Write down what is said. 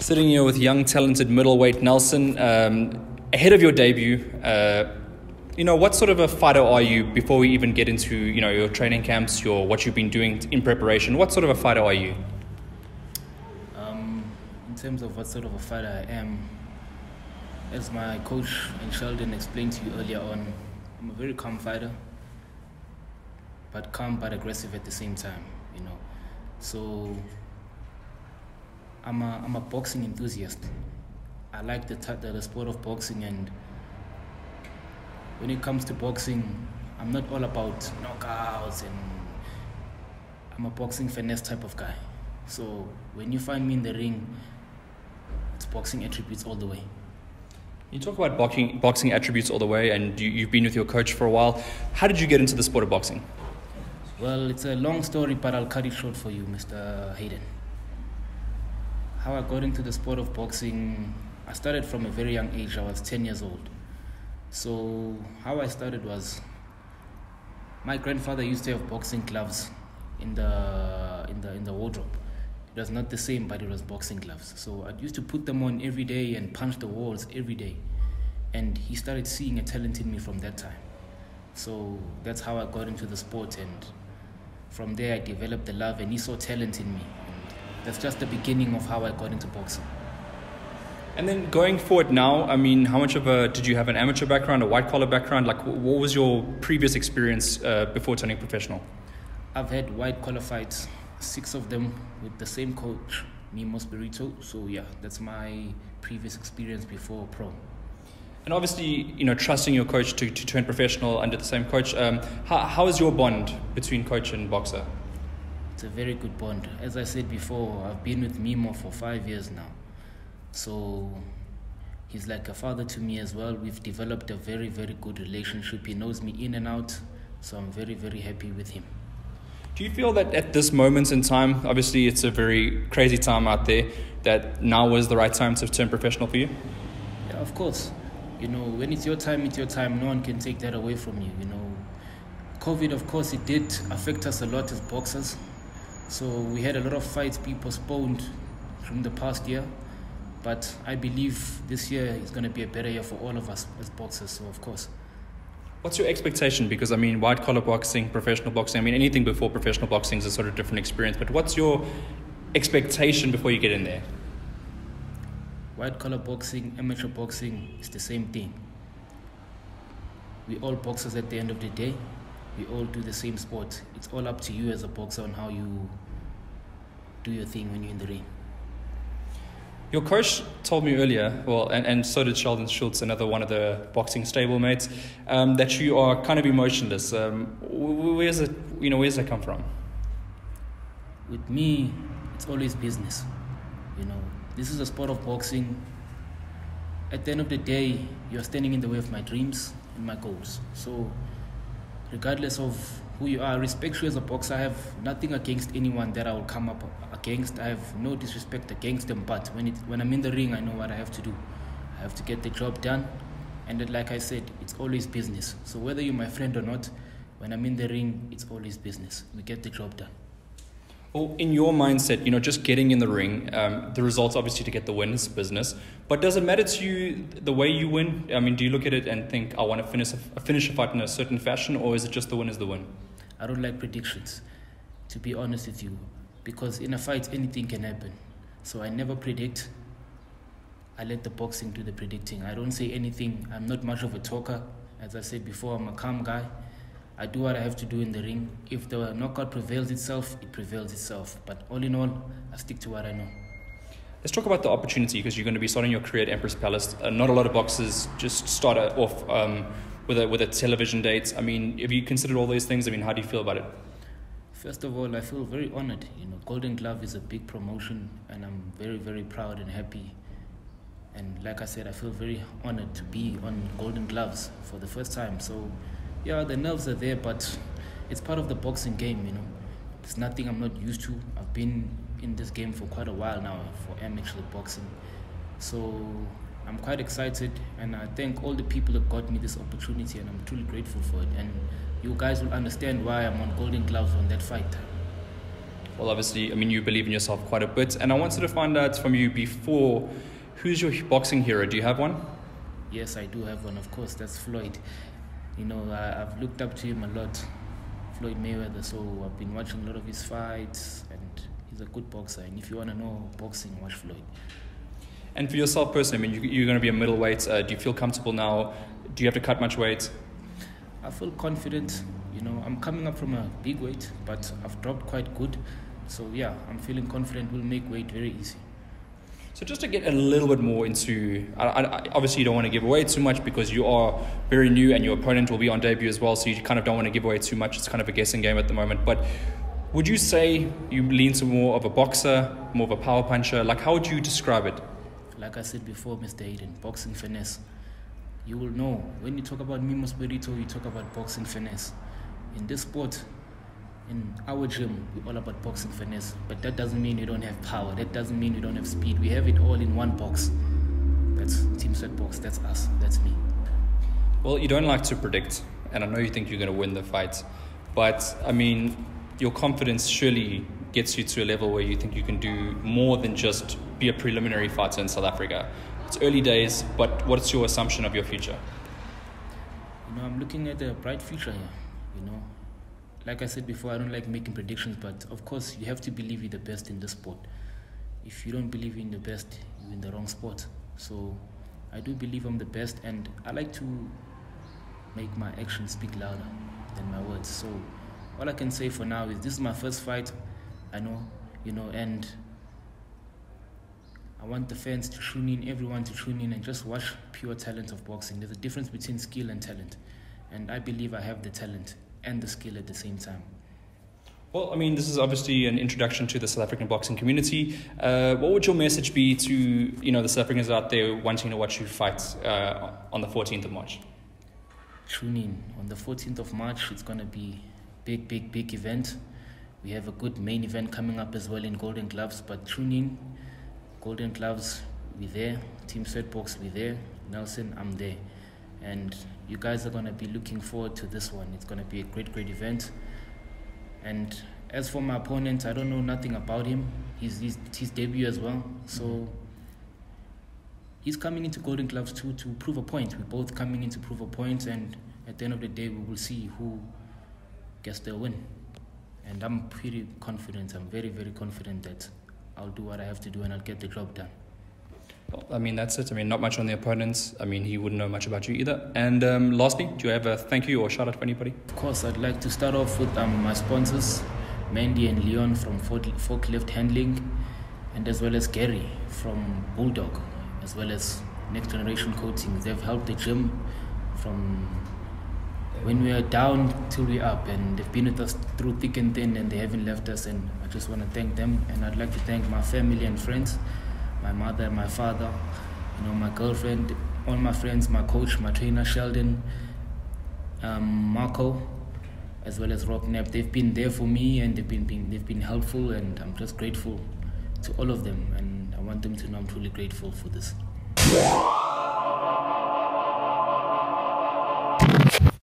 Sitting here with young, talented middleweight Nelson. Ahead of your debut, what sort of a fighter are you before we even get into, your training camps, what you've been doing in preparation? What sort of a fighter are you? In terms of what sort of a fighter I am, as my coach and Sheldon explained to you earlier on, I'm a very calm fighter, but calm but aggressive at the same time, So I'm a boxing enthusiast. I like the sport of boxing, and when it comes to boxing, I'm not all about knockouts, and I'm a boxing finesse type of guy. So when you find me in the ring, it's boxing attributes all the way. You talk about boxing attributes all the way, and you've been with your coach for a while. How did you get into the sport of boxing? Well, it's a long story, but I'll cut it short for you, Mr. Hayden. How I got into the sport of boxing, I started from a very young age. I was 10 years old. So how I started was, my grandfather used to have boxing gloves in the wardrobe. It was not the same, but it was boxing gloves. So I used to put them on every day and punch the walls every day. And he started seeing a talent in me from that time. So that's how I got into the sport, and from there I developed the love, and he saw talent in me. And that's just the beginning of how I got into boxing. And then going forward now, how much did you have an amateur background, a white-collar background? Like, what was your previous experience before turning professional? I've had white-collar fights, 6 of them with the same coach, Mimo Spirito. So yeah, that's my previous experience before pro. And obviously, trusting your coach to turn professional under the same coach, how is your bond between coach and boxer? It's a very good bond. As I said before, I've been with Mimo for 5 years now. So he's like a father to me as well. We've developed a very, very good relationship. He knows me in and out, so I'm very, very happy with him. Do you feel that at this moment in time, obviously it's a very crazy time out there, that now is the right time to turn professional for you? Yeah, of course. When it's your time, it's your time. No one can take that away from you, COVID, of course, it did affect us a lot as boxers. So we had a lot of fights be postponed from the past year. But I believe this year is going to be a better year for all of us as boxers, so of course. What's your expectation? Because, white-collar boxing, professional boxing, anything before professional boxing is a sort of different experience. But what's your expectation before you get in there? White-collar boxing, amateur boxing, is the same thing. We all boxers at the end of the day. We all do the same sport. It's all up to you as a boxer on how you do your thing when you're in the ring. Your coach told me earlier, and so did Sheldon Schultz, another one of the boxing stablemates, that you are kind of emotionless. Where's that come from? With me, it's always business. This is a sport of boxing. At the end of the day, you're standing in the way of my dreams and my goals. So, regardless of who you are, I respect you as a boxer. I have nothing against anyone that I will come up against. I have no disrespect against them, but when I'm in the ring, I know what I have to do. I have to get the job done, and like I said, it's always business. So whether you're my friend or not, when I'm in the ring, it's always business. We get the job done. Well, in your mindset, just getting in the ring, the results obviously to get the win is business. But does it matter to you the way you win? Do you look at it and think, I want to finish a fight in a certain fashion, or is it just the win is the win? I don't like predictions, to be honest with you, because in a fight, anything can happen. So I never predict. I let the boxing do the predicting. I don't say anything. I'm not much of a talker. As I said before, I'm a calm guy. I do what I have to do in the ring. If the knockout prevails itself, it prevails itself. But all in all, I stick to what I know. Let's talk about the opportunity, because you're going to be starting your career at Empress Palace. Not a lot of boxers just start off with a television date. Have you considered all these things? How do you feel about it? First of all, I feel very honored. Golden Glove is a big promotion, and I'm very, very proud and happy. And like I said, I feel very honored to be on Golden Gloves for the first time. So yeah, the nerves are there, but it's part of the boxing game, It's nothing I'm not used to. I've been in this game for quite a while now for amateur boxing. So I'm quite excited, and I thank all the people that got me this opportunity, and I'm truly grateful for it. And you guys will understand why I'm on Golden Gloves on that fight. Well, obviously, I mean, you believe in yourself quite a bit. And I wanted to find out from you before, who's your boxing hero? Do you have one? Yes, I do have one, of course. That's Floyd. You know, I've looked up to him a lot, Floyd Mayweather. So I've been watching a lot of his fights, and he's a good boxer. And if you want to know boxing, watch Floyd. And for yourself personally, I mean, you're going to be a middleweight. Do you feel comfortable now? Do you have to cut much weight? I feel confident. You know, I'm coming up from a big weight, but I've dropped quite good. So yeah, I'm feeling confident. We'll make weight very easy. So just to get a little bit more into, obviously you don't want to give away too much because you are very new and your opponent will be on debut as well, so you kind of don't want to give away too much. It's kind of a guessing game at the moment. But would you say you lean to more of a boxer, more of a power puncher? Like, how would you describe it? Like I said before, Mr. Hayden, boxing finesse. You will know. When you talk about Mimo Spirito, you talk about boxing finesse. In this sport, in our gym, we're all about boxing finesse. But that doesn't mean you don't have power. That doesn't mean you don't have speed. We have it all in one box. That's Team Sweat Box. That's us. That's me. Well, you don't like to predict, and I know you think you're going to win the fight. But, I mean, your confidence surely gets you to a level where you think you can do more than just be a preliminary fighter in South Africa. It's early days, but what's your assumption of your future? You know, I'm looking at a bright future here, you know. Like I said before, I don't like making predictions, but of course you have to believe you're the best in the sport. If you don't believe in the best, you're in the wrong sport. So I do believe I'm the best, and I like to make my actions speak louder than my words. So all I can say for now is this is my first fight, I know, you know, and I want the fans to tune in, everyone to tune in and just watch pure talent of boxing. There's a difference between skill and talent. And I believe I have the talent and the skill at the same time. Well, I mean, this is obviously an introduction to the South African boxing community. What would your message be to, you know, the South Africans out there wanting to watch you fight on the 14th of March? Tune in. On the 14th of March, it's going to be a big event. We have a good main event coming up as well in Golden Gloves, but tune in. Golden Gloves, we're there. Team Sweatbox, we're there. Nelson, I'm there. And you guys are going to be looking forward to this one. It's going to be a great event. And as for my opponent, I don't know nothing about him. He's his debut as well. So he's coming into Golden Gloves too to prove a point. We're both coming in to prove a point. And at the end of the day, we will see who gets the win. And I'm pretty confident. I'm very confident that I'll do what I have to do and I'll get the job done. Well, I mean, that's it. I mean, not much on the opponents. I mean, he wouldn't know much about you either. And lastly, do you have a thank you or shout out for anybody? Of course, I'd like to start off with my sponsors, Mandy and Leon from Forklift Handling, and as well as Gary from Bulldog, as well as Next Generation Coaching. They've helped the gym from when we are down till we're up, and they've been with us through thick and thin, and they haven't left us, and I just want to thank them. And I'd like to thank my family and friends, my mother, my father, you know, my girlfriend, all my friends, my coach, my trainer Sheldon, Marco, as well as Rob Knapp. They've been there for me, and they've been helpful, and I'm just grateful to all of them, and I want them to know I'm truly grateful for this.